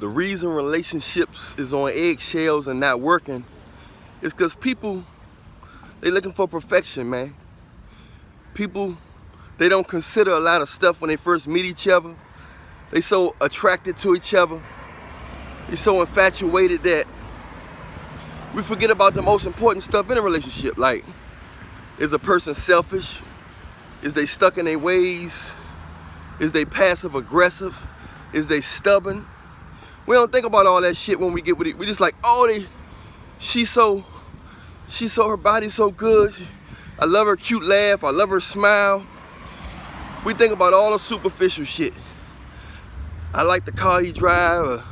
The reason relationships is on eggshells and not working is because people, they looking for perfection, man. People, they don't consider a lot of stuff when they first meet each other. They so attracted to each other. They're so infatuated that we forget about the most important stuff in a relationship. Like, is a person selfish? Is they stuck in their ways? Is they passive aggressive? Is they stubborn? We don't think about all that shit when we get with it. We just like, oh, she's so her body's so good. I love her cute laugh. I love her smile. We think about all the superficial shit. I like the car he drives.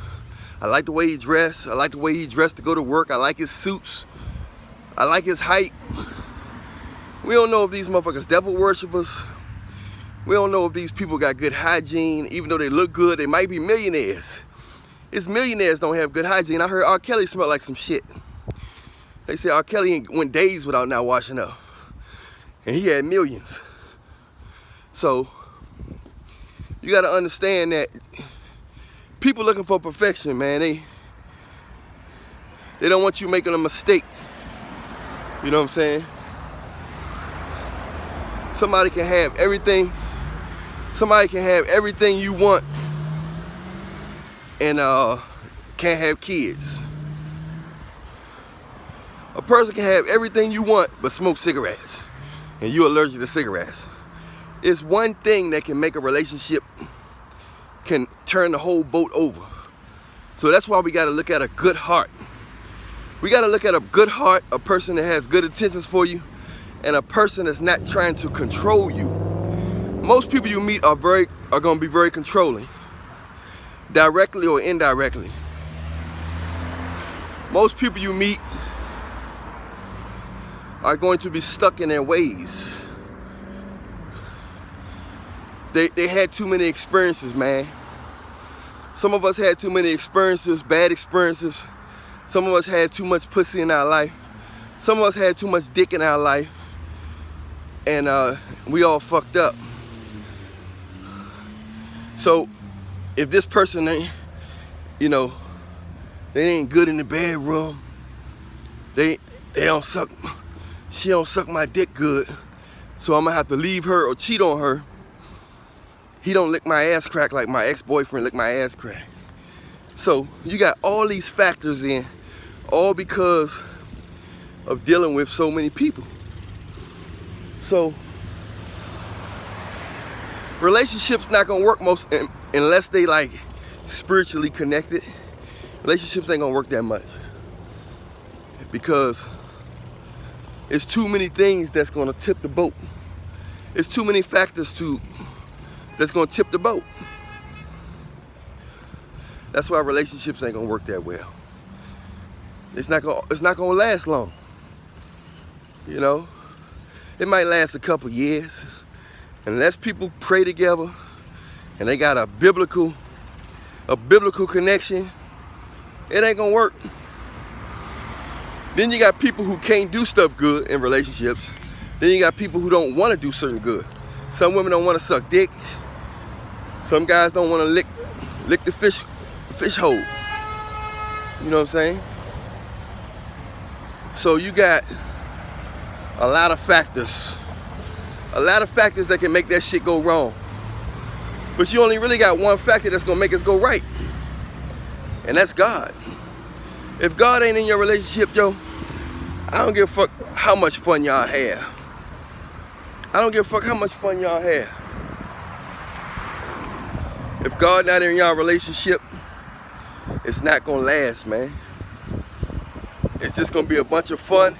I like the way he dressed. I like the way he dressed to go to work. I like his suits. I like his height. We don't know if these motherfuckers devil worshippers. We don't know if these people got good hygiene. Even though they look good, they might be millionaires. It's millionaires don't have good hygiene. I heard R. Kelly smelled like some shit. They say R. Kelly went days without not washing up. And he had millions. So, you gotta understand that people looking for perfection, man, they don't want you making a mistake. You know what I'm saying? Somebody can have everything. Somebody can have everything you want and can't have kids. A person can have everything you want but smoke cigarettes and you're allergic to cigarettes. It's one thing that can make a relationship, can turn the whole boat over. So that's why we gotta look at a good heart. We gotta look at a good heart, a person that has good intentions for you, and a person that's not trying to control you. Most people you meet are gonna be very controlling, directly or indirectly. Most people you meet are going to be stuck in their ways. They had too many experiences, man. Some of us had too many experiences, bad experiences. Some of us had too much pussy in our life. Some of us had too much dick in our life. And we all fucked up. So if this person ain't, you know, they ain't good in the bedroom, they don't suck, she don't suck my dick good, so I'm gonna have to leave her or cheat on her. He don't lick my ass crack like my ex-boyfriend licked my ass crack. So you got all these factors in, all because of dealing with so many people. So relationships not gonna work unless they like spiritually connected. Relationships ain't gonna work that much because it's too many things that's gonna tip the boat. It's too many factors that's gonna tip the boat. That's why relationships ain't gonna work that well. It's not gonna last long. You know, it might last a couple years, unless people pray together and they got a biblical connection. It ain't gonna work. Then you got people who can't do stuff good in relationships. Then you got people who don't want to do certain good. Some women don't want to suck dick. Some guys don't want to lick the fish hole. You know what I'm saying? So you got a lot of factors that can make that shit go wrong. But you only really got one factor that's gonna make us go right, and that's God. If God ain't in your relationship, yo, I don't give a fuck how much fun y'all have. I don't give a fuck how much fun y'all have. If God not in y'all relationship, it's not gonna last, man. It's just gonna be a bunch of fun,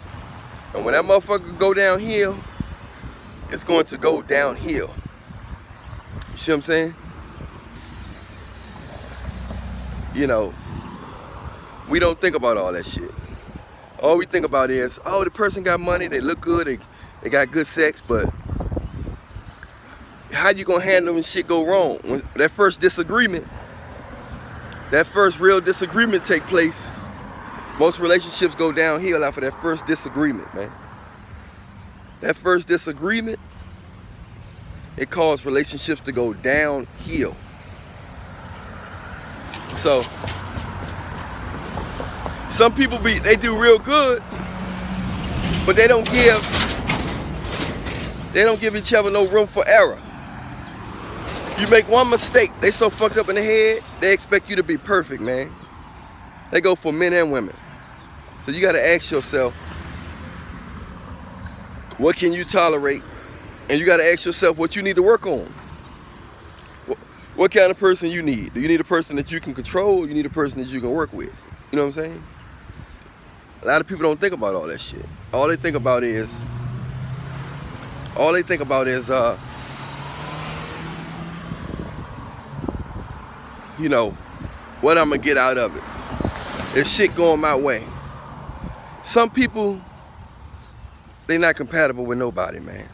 and when that motherfucker go downhill, it's going to go downhill. You see what I'm saying? You know, we don't think about all that shit. All we think about is, oh, the person got money, they look good, they got good sex, but how you gonna handle when shit go wrong? When that first disagreement, that first real disagreement take place, most relationships go downhill after that first disagreement, man. That first disagreement, it caused relationships to go downhill. So some people they do real good, but they don't give each other no room for error. You make one mistake, they so fucked up in the head, they expect you to be perfect, man. They go for men and women. So you gotta ask yourself, what can you tolerate? And you gotta ask yourself what you need to work on. What kind of person you need? Do you need a person that you can control, or you need a person that you can work with? You know what I'm saying? A lot of people don't think about all that shit. All they think about is you know, what I'm gonna get out of it. If shit going my way. Some people, they not compatible with nobody, man.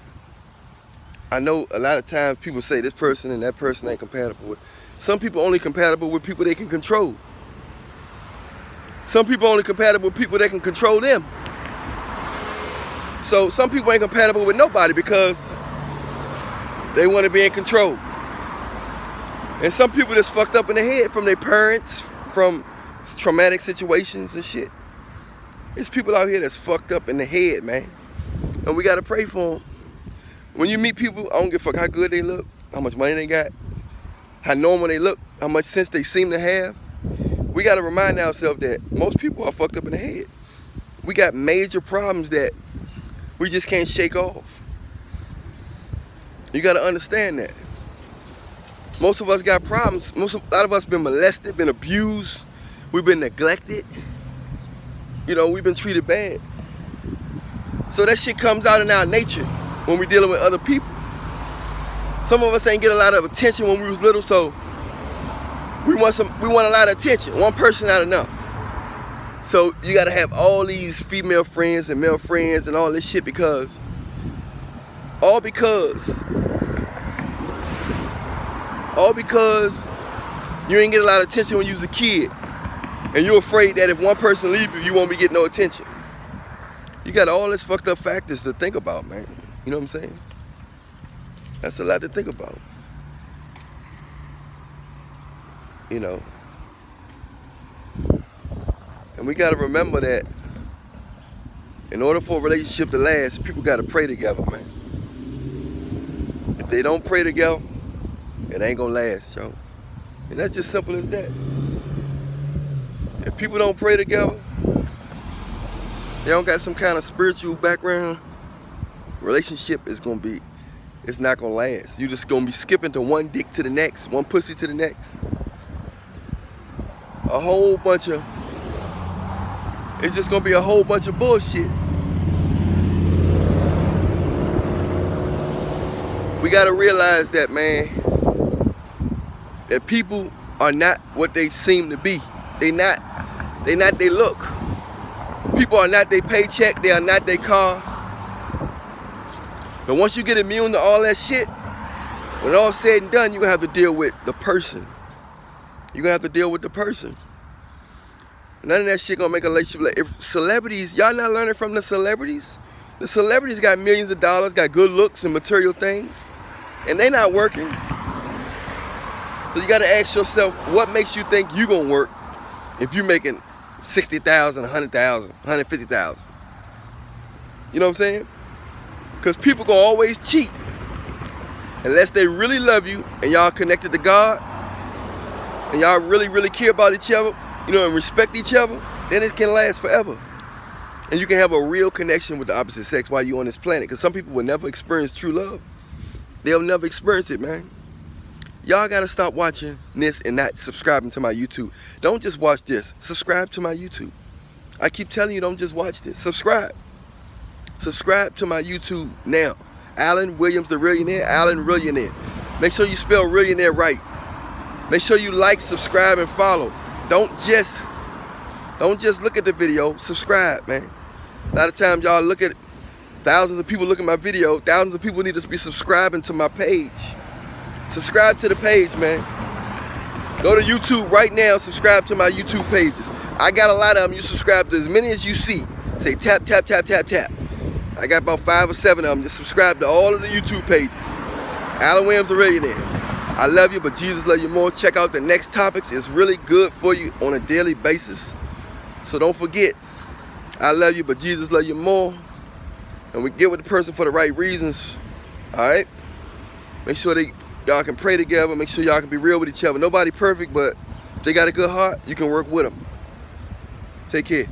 I know a lot of times people say this person and that person ain't compatible with. Some people only compatible with people they can control. Some people only compatible with people that can control them. So some people ain't compatible with nobody because they want to be in control. And some people that's fucked up in the head from their parents, from traumatic situations and shit. There's people out here that's fucked up in the head, man. And we gotta pray for them. When you meet people, I don't give a fuck how good they look, how much money they got, how normal they look, how much sense they seem to have. We gotta remind ourselves that most people are fucked up in the head. We got major problems that we just can't shake off. You gotta understand that. Most of us got problems. A lot of us been molested, been abused, we've been neglected. You know, we've been treated bad. So that shit comes out in our nature when we're dealing with other people. Some of us ain't get a lot of attention when we was little, so we want a lot of attention. One person not enough. So you gotta have all these female friends and male friends and all this shit because you ain't get a lot of attention when you was a kid. And you're afraid that if one person leaves you, you won't be getting no attention. You got all this fucked up factors to think about, man. You know what I'm saying? That's a lot to think about. You know. And we gotta remember that in order for a relationship to last, people gotta pray together, man. If they don't pray together, it ain't gonna last, yo. And that's just simple as that. If people don't pray together, they don't got some kind of spiritual background, relationship is gonna be, it's not gonna last. You just gonna be skipping to one dick to the next, one pussy to the next. It's just gonna be a whole bunch of bullshit. We gotta realize that, man, that people are not what they seem to be. They not they look. People are not their paycheck, they are not their car. But once you get immune to all that shit, when all's said and done, you're gonna have to deal with the person. You're gonna have to deal with the person. None of that shit gonna make a relationship. If celebrities, y'all not learning from the celebrities? The celebrities got millions of dollars, got good looks and material things, and they not working. So you gotta ask yourself, what makes you think you gonna work if you making 60,000, 100,000, 150,000? You know what I'm saying? Because people gonna always cheat unless they really love you and y'all connected to God and y'all really, really care about each other, you know, and respect each other, then it can last forever. And you can have a real connection with the opposite sex while you're on this planet. Because some people will never experience true love. They'll never experience it, man. Y'all gotta stop watching this and not subscribing to my YouTube. Don't just watch this. Subscribe to my YouTube. I keep telling you, don't just watch this. Subscribe. Subscribe to my YouTube now. Allan Williams, the Reallionaire. Allan Reallionaire. Make sure you spell Reallionaire right. Make sure you like, subscribe, and follow. Don't just look at the video. Subscribe, man. A lot of times y'all look at thousands of people look at my video. Thousands of people need to be subscribing to my page. Subscribe to the page, man. Go to YouTube right now. Subscribe to my YouTube pages. I got a lot of them. You subscribe to as many as you see. Say tap, tap, tap, tap, tap. I got about 5 or 7 of them. Just subscribe to all of the YouTube pages. Allan Williams, the Reallionaire. I love you, but Jesus love you more. Check out the next topics. It's really good for you on a daily basis. So don't forget, I love you, but Jesus love you more. And we get with the person for the right reasons. All right? Make sure y'all can pray together. Make sure y'all can be real with each other. Nobody perfect, but if they got a good heart, you can work with them. Take care.